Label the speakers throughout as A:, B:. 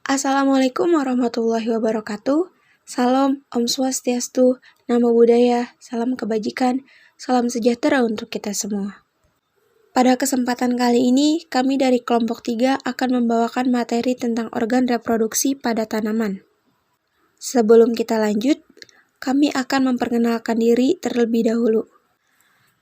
A: Assalamualaikum warahmatullahi wabarakatuh. Salam, Om Swastiastu, Namo Buddhaya, salam kebajikan, salam sejahtera untuk kita semua. Pada kesempatan kali ini, kami dari kelompok 3 akan membawakan materi tentang organ reproduksi pada tanaman. Sebelum kita lanjut, kami akan memperkenalkan diri terlebih dahulu.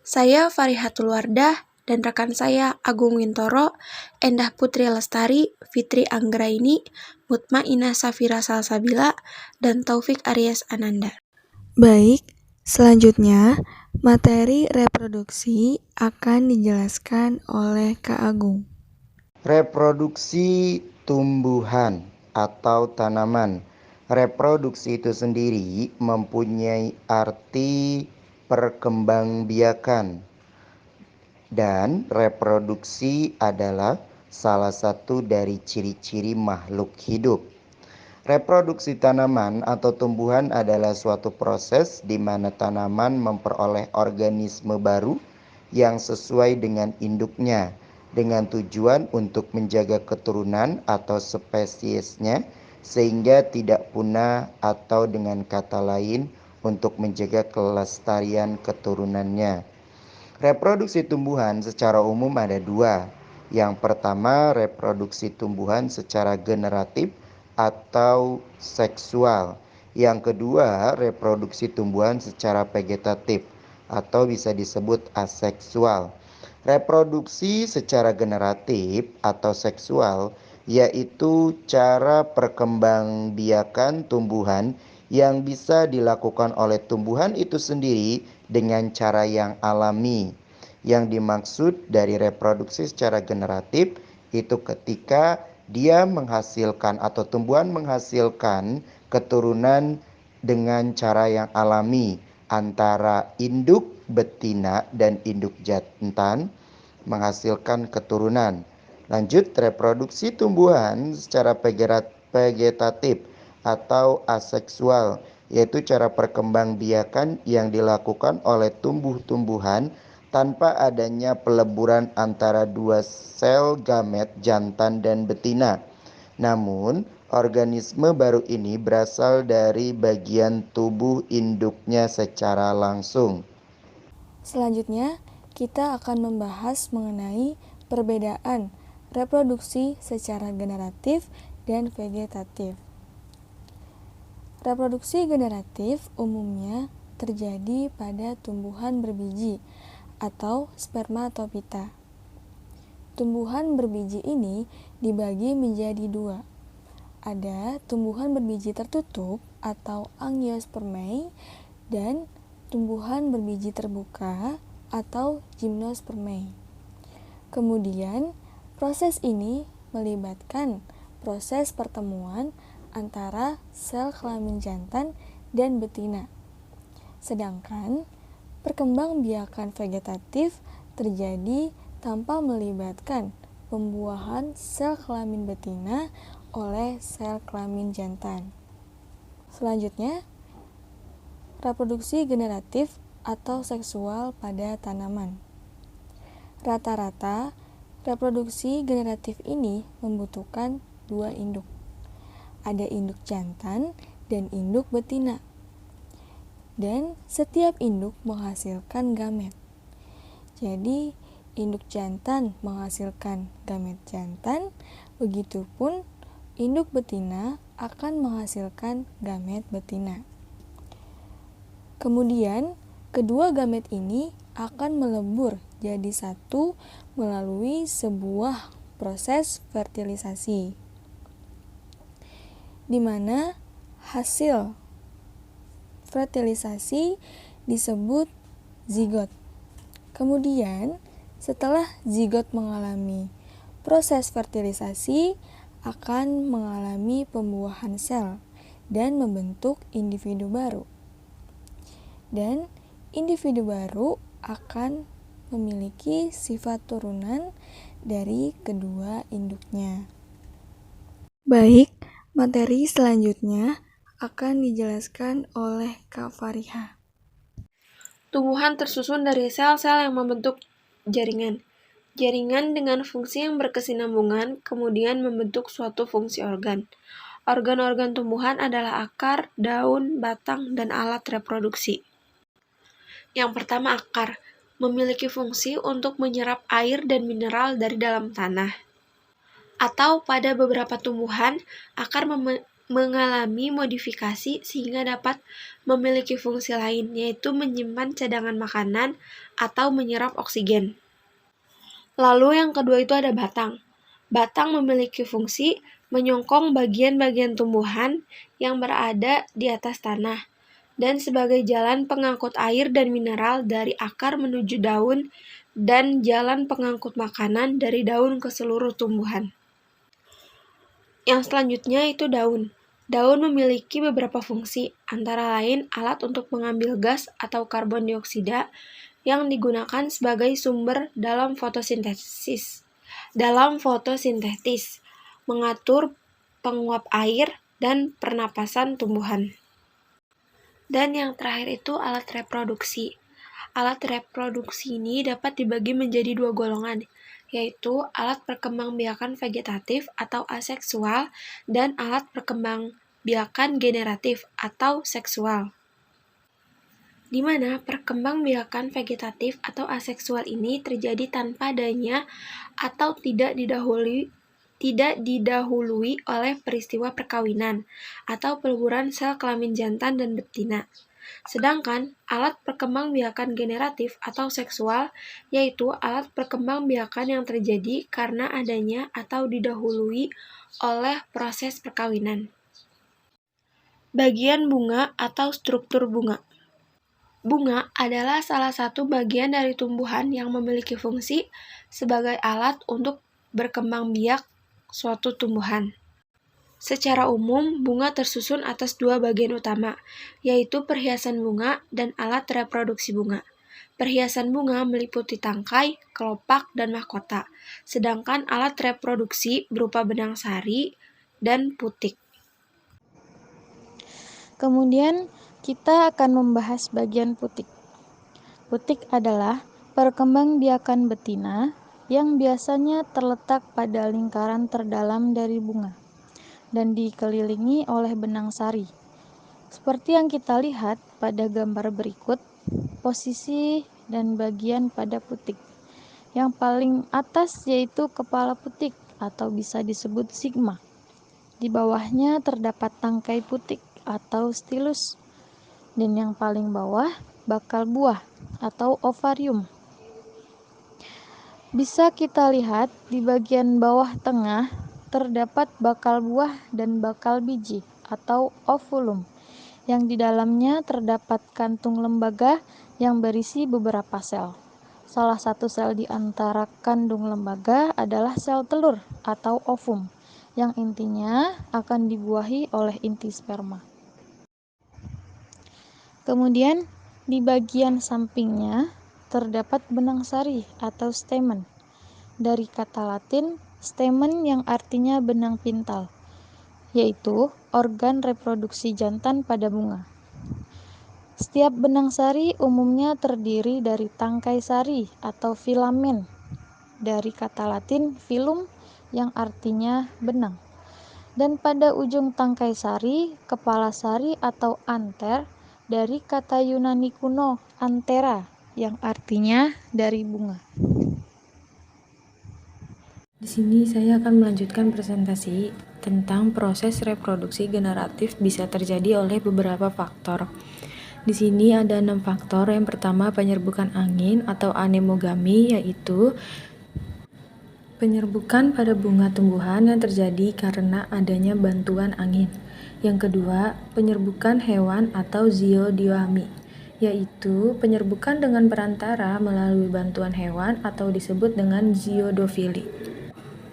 A: Saya Farihatul Wardah dan rekan saya Agung Wintoro, Endah Putri Lestari, Fitri Anggraini, Mutmainah Safira Salsabila, dan Taufik Aries Ananda.
B: Baik, selanjutnya materi reproduksi akan dijelaskan oleh Kak Agung.
C: Reproduksi tumbuhan atau tanaman. Reproduksi itu sendiri mempunyai arti perkembangbiakan. Dan reproduksi adalah salah satu dari ciri-ciri makhluk hidup. Reproduksi tanaman atau tumbuhan adalah suatu proses di mana tanaman memperoleh organisme baru yang sesuai dengan induknya, dengan tujuan untuk menjaga keturunan atau spesiesnya sehingga tidak punah, atau dengan kata lain untuk menjaga kelestarian keturunannya. Reproduksi tumbuhan secara umum ada dua. Yang pertama, reproduksi tumbuhan secara generatif atau seksual. Yang kedua, reproduksi tumbuhan secara vegetatif atau bisa disebut aseksual. Reproduksi secara generatif atau seksual yaitu cara perkembangbiakan tumbuhan yang bisa dilakukan oleh tumbuhan itu sendiri dengan cara yang alami. Yang dimaksud dari reproduksi secara generatif itu ketika dia menghasilkan atau tumbuhan menghasilkan keturunan dengan cara yang alami antara induk betina dan induk jantan menghasilkan keturunan. Lanjut, reproduksi tumbuhan secara vegetatif atau aseksual, yaitu cara perkembangbiakan yang dilakukan oleh tumbuh-tumbuhan tanpa adanya peleburan antara dua sel gamet jantan dan betina. Namun, organisme baru ini berasal dari bagian tubuh induknya secara langsung.
B: Selanjutnya, kita akan membahas mengenai perbedaan reproduksi secara generatif dan vegetatif. Reproduksi generatif umumnya terjadi pada tumbuhan berbiji atau spermatopita. Tumbuhan berbiji ini dibagi menjadi dua. Ada tumbuhan berbiji tertutup atau angiospermae dan tumbuhan berbiji terbuka atau gymnospermae. Kemudian, proses ini melibatkan proses pertemuan antara sel kelamin jantan dan betina. Sedangkan perkembangbiakan vegetatif terjadi tanpa melibatkan pembuahan sel kelamin betina oleh sel kelamin jantan. Selanjutnya, reproduksi generatif atau seksual pada tanaman. Rata-rata, reproduksi generatif ini membutuhkan dua induk. Ada induk jantan dan induk betina. Dan setiap induk menghasilkan gamet. Jadi, induk jantan menghasilkan gamet jantan, begitupun induk betina akan menghasilkan gamet betina. Kemudian, kedua gamet ini akan melebur jadi satu melalui sebuah proses fertilisasi, di mana hasil fertilisasi disebut zigot. Kemudian, setelah zigot mengalami proses fertilisasi, akan mengalami pembuahan sel dan membentuk individu baru. Dan individu baru akan memiliki sifat turunan dari kedua induknya. Baik, materi selanjutnya akan dijelaskan oleh Kak Fariha.
A: Tumbuhan tersusun dari sel-sel yang membentuk jaringan. Jaringan dengan fungsi yang berkesinambungan kemudian membentuk suatu fungsi organ. Organ-organ tumbuhan adalah akar, daun, batang, dan alat reproduksi. Yang pertama, akar memiliki fungsi untuk menyerap air dan mineral dari dalam tanah. Atau pada beberapa tumbuhan, akar mengalami modifikasi sehingga dapat memiliki fungsi lain, yaitu menyimpan cadangan makanan atau menyerap oksigen. Lalu yang kedua itu ada batang. Batang memiliki fungsi menyongkong bagian-bagian tumbuhan yang berada di atas tanah dan sebagai jalan pengangkut air dan mineral dari akar menuju daun dan jalan pengangkut makanan dari daun ke seluruh tumbuhan. Yang selanjutnya itu daun. Daun memiliki beberapa fungsi, antara lain alat untuk mengambil gas atau karbon dioksida yang digunakan sebagai sumber dalam fotosintesis, mengatur penguap air dan pernapasan tumbuhan. Dan yang terakhir itu alat reproduksi. Alat reproduksi ini dapat dibagi menjadi dua golongan, yaitu alat perkembangbiakan vegetatif atau aseksual dan alat perkembangbiakan generatif atau seksual. Di mana perkembangbiakan vegetatif atau aseksual ini terjadi tanpa adanya atau tidak didahului oleh peristiwa perkawinan atau peleburan sel kelamin jantan dan betina. Sedangkan alat perkembangbiakan generatif atau seksual yaitu alat perkembangbiakan yang terjadi karena adanya atau didahului oleh proses perkawinan. Bagian bunga atau struktur bunga. Bunga adalah salah satu bagian dari tumbuhan yang memiliki fungsi sebagai alat untuk berkembang biak suatu tumbuhan. Secara umum, bunga tersusun atas dua bagian utama, yaitu perhiasan bunga dan alat reproduksi bunga. Perhiasan bunga meliputi tangkai, kelopak, dan mahkota, sedangkan alat reproduksi berupa benang sari dan putik.
B: Kemudian kita akan membahas bagian putik. Putik adalah perkembangbiakan betina yang biasanya terletak pada lingkaran terdalam dari bunga dan dikelilingi oleh benang sari. Seperti yang kita lihat pada gambar berikut, posisi dan bagian pada putik. Yang paling atas yaitu kepala putik atau bisa disebut sigma. Di bawahnya terdapat tangkai putik atau stilus. Dan yang paling bawah bakal buah atau ovarium. Bisa kita lihat di bagian bawah tengah terdapat bakal buah dan bakal biji atau ovulum, yang di dalamnya terdapat kantung lembaga yang berisi beberapa sel. Salah satu sel di antara kandung lembaga adalah sel telur atau ovum, yang intinya akan dibuahi oleh inti sperma. Kemudian di bagian sampingnya terdapat benang sari atau stamen. Dari kata Latin stamen yang artinya benang pintal, yaitu organ reproduksi jantan pada bunga. Setiap benang sari umumnya terdiri dari tangkai sari atau filamen. Dari kata Latin filum yang artinya benang. Dan pada ujung tangkai sari, kepala sari atau anter dari kata Yunani kuno antera yang artinya dari bunga.
D: Di sini saya akan melanjutkan presentasi tentang proses reproduksi generatif bisa terjadi oleh beberapa faktor. Di sini ada 6 faktor. Yang pertama penyerbukan angin atau anemogami, yaitu penyerbukan pada bunga tumbuhan yang terjadi karena adanya bantuan angin. Yang kedua, penyerbukan hewan atau zooidiomi, yaitu penyerbukan dengan perantara melalui bantuan hewan atau disebut dengan zoodofili.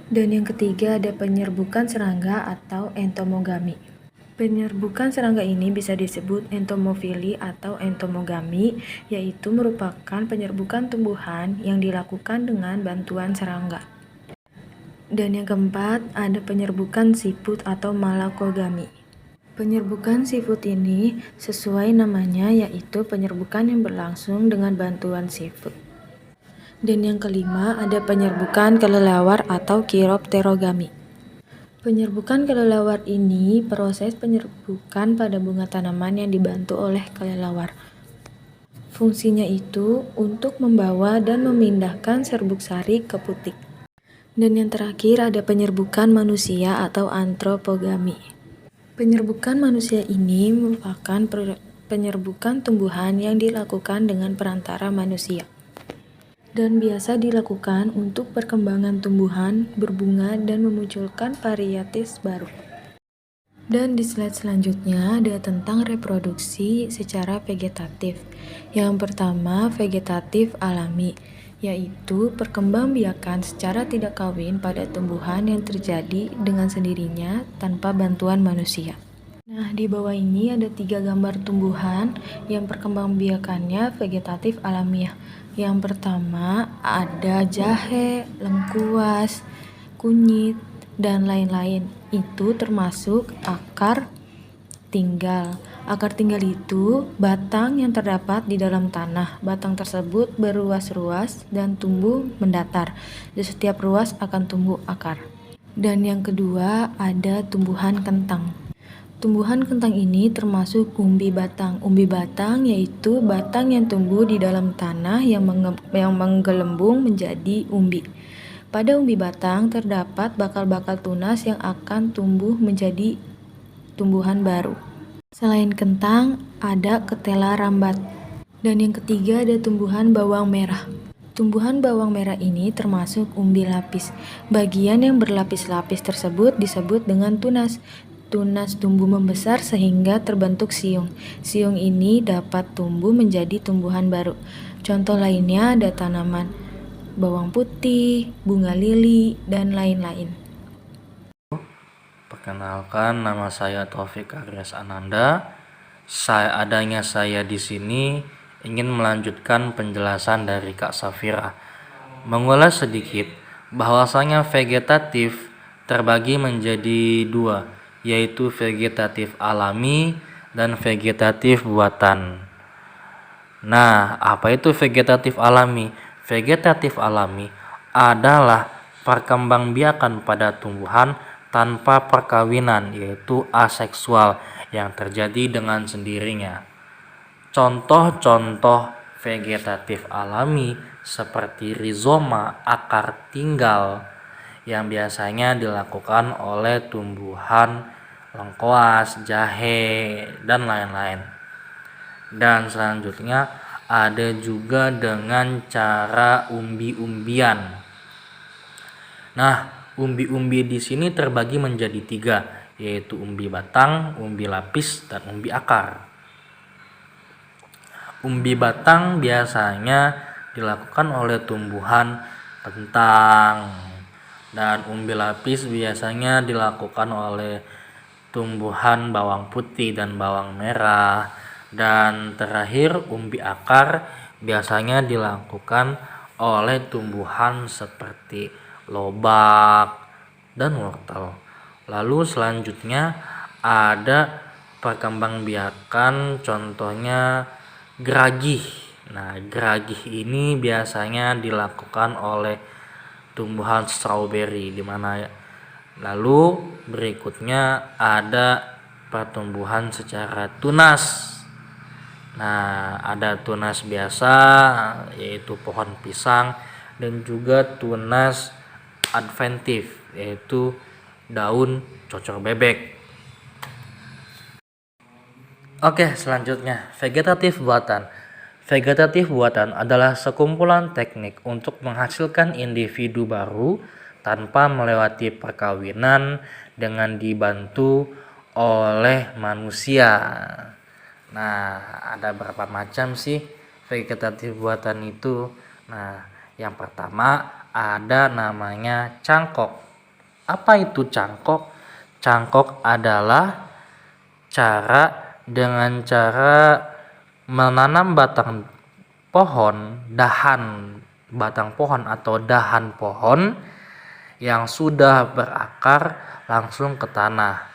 D: Dan yang ketiga ada penyerbukan serangga atau entomogami. Penyerbukan serangga ini bisa disebut entomofili atau entomogami, yaitu merupakan penyerbukan tumbuhan yang dilakukan dengan bantuan serangga. Dan yang keempat ada penyerbukan siput atau malakogami. Penyerbukan siput ini sesuai namanya, yaitu penyerbukan yang berlangsung dengan bantuan siput. Dan yang kelima ada penyerbukan kelelawar atau kiropterogami. Penyerbukan kelelawar ini proses penyerbukan pada bunga tanaman yang dibantu oleh kelelawar. Fungsinya itu untuk membawa dan memindahkan serbuk sari ke putik. Dan yang terakhir ada penyerbukan manusia atau antropogami. Penyerbukan manusia ini merupakan penyerbukan tumbuhan yang dilakukan dengan perantara manusia. Dan biasa dilakukan untuk perkembangan tumbuhan, berbunga, dan memunculkan varietas baru. Dan di slide selanjutnya ada tentang reproduksi secara vegetatif. Yang pertama, vegetatif alami, yaitu perkembangbiakan secara tidak kawin pada tumbuhan yang terjadi dengan sendirinya tanpa bantuan manusia. Nah, di bawah ini ada 3 gambar tumbuhan yang perkembangbiakannya vegetatif alamiah. Yang pertama ada jahe, lengkuas, kunyit, dan lain-lain. Itu termasuk akar tinggal. Akar tinggal itu batang yang terdapat di dalam tanah. Batang tersebut berruas-ruas dan tumbuh mendatar. Di setiap ruas akan tumbuh akar. Dan yang kedua ada tumbuhan kentang. Tumbuhan kentang ini termasuk umbi batang. Umbi batang yaitu batang yang tumbuh di dalam tanah yang menggelembung menjadi umbi. Pada umbi batang terdapat bakal-bakal tunas yang akan tumbuh menjadi tumbuhan baru. Selain kentang, ada ketela rambat. Dan yang ketiga ada tumbuhan bawang merah. Tumbuhan bawang merah ini termasuk umbi lapis. Bagian yang berlapis-lapis tersebut disebut dengan tunas. Tunas tumbuh membesar sehingga terbentuk siung. Siung ini dapat tumbuh menjadi tumbuhan baru. Contoh lainnya ada tanaman bawang putih, bunga lili, dan lain-lain.
E: Perkenalkan, nama saya Taufik Aryas Ananda. Saya di sini ingin melanjutkan penjelasan dari Kak Safira. Mengulas sedikit bahwasanya vegetatif terbagi menjadi 2, yaitu vegetatif alami dan vegetatif buatan. Nah, apa itu vegetatif alami? Vegetatif alami adalah perkembangbiakan pada tumbuhan tanpa perkawinan, yaitu aseksual yang terjadi dengan sendirinya. Contoh-contoh vegetatif alami seperti rizoma, akar tinggal yang biasanya dilakukan oleh tumbuhan lengkuas, jahe, dan lain-lain. Dan selanjutnya ada juga dengan cara umbi-umbian. Nah, umbi-umbi di sini terbagi menjadi 3, yaitu umbi batang, umbi lapis, dan umbi akar. Umbi batang biasanya dilakukan oleh tumbuhan kentang, dan umbi lapis biasanya dilakukan oleh tumbuhan bawang putih dan bawang merah. Dan terakhir, umbi akar biasanya dilakukan oleh tumbuhan seperti lobak dan wortel. Lalu selanjutnya ada perkembangbiakan, contohnya geragih. Nah, geragih ini biasanya dilakukan oleh tumbuhan strawberry di mana. Lalu berikutnya ada pertumbuhan secara tunas. Nah, ada tunas biasa yaitu pohon pisang, dan juga tunas adventif yaitu daun cocor bebek. Oke, selanjutnya vegetatif buatan. Vegetatif buatan adalah sekumpulan teknik untuk menghasilkan individu baru tanpa melewati perkawinan dengan dibantu oleh manusia. Nah, ada berapa macam sih vegetatif buatan itu? Nah, yang pertama ada namanya cangkok. Apa itu cangkok? Cangkok adalah cara menanam batang pohon, batang pohon atau dahan pohon yang sudah berakar langsung ke tanah.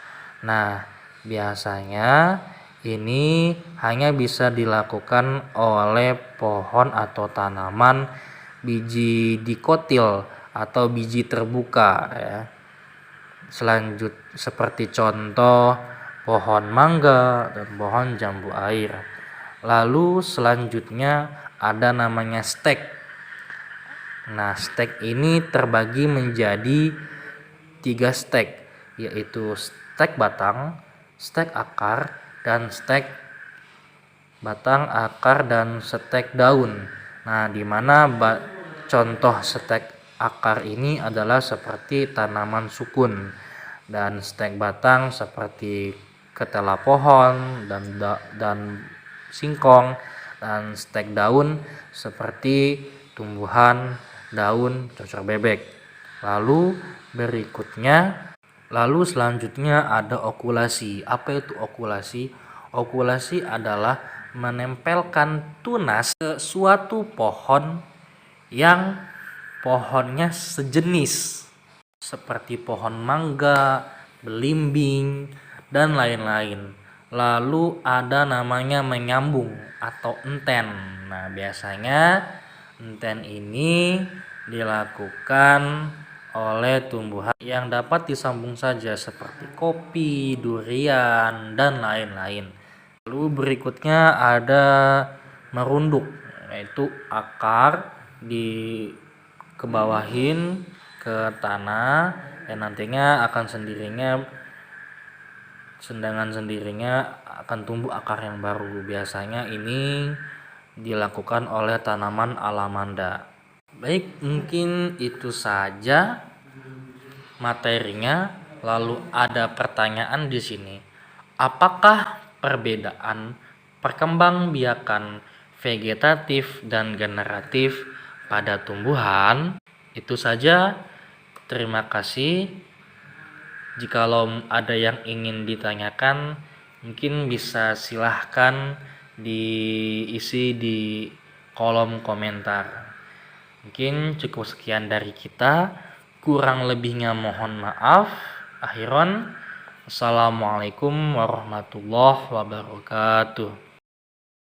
E: Nah, biasanya ini hanya bisa dilakukan oleh pohon atau tanaman biji dikotil atau biji terbuka ya. Seperti contoh pohon mangga dan pohon jambu air. Lalu selanjutnya ada namanya stek. Nah, stek ini terbagi menjadi 3 stek, yaitu stek batang, stek akar, dan stek batang, akar, dan stek daun. Nah, di mana contoh stek akar ini adalah seperti tanaman sukun, dan stek batang seperti ketela pohon dan singkong, dan stek daun seperti tumbuhan daun cocor bebek. Lalu selanjutnya ada okulasi. Apa itu okulasi? Okulasi adalah menempelkan tunas ke suatu pohon yang pohonnya sejenis, seperti pohon mangga, belimbing, dan lain-lain. Lalu ada namanya menyambung atau enten. Nah, biasanya enten ini dilakukan oleh tumbuhan yang dapat disambung saja seperti kopi, durian, dan lain-lain. Lalu berikutnya ada merunduk, yaitu akar dikebawahin ke tanah dan nantinya dengan sendirinya akan tumbuh akar yang baru. Biasanya ini dilakukan oleh tanaman alamanda. Baik, mungkin itu saja materinya. Lalu ada pertanyaan di sini. Apakah perbedaan perkembangbiakan vegetatif dan generatif pada tumbuhan? Itu saja. Terima kasih. Jikalau ada yang ingin ditanyakan, mungkin bisa silahkan diisi di kolom komentar. Mungkin cukup sekian dari kita. Kurang lebihnya mohon maaf. Akhiron, assalamualaikum warahmatullahi wabarakatuh.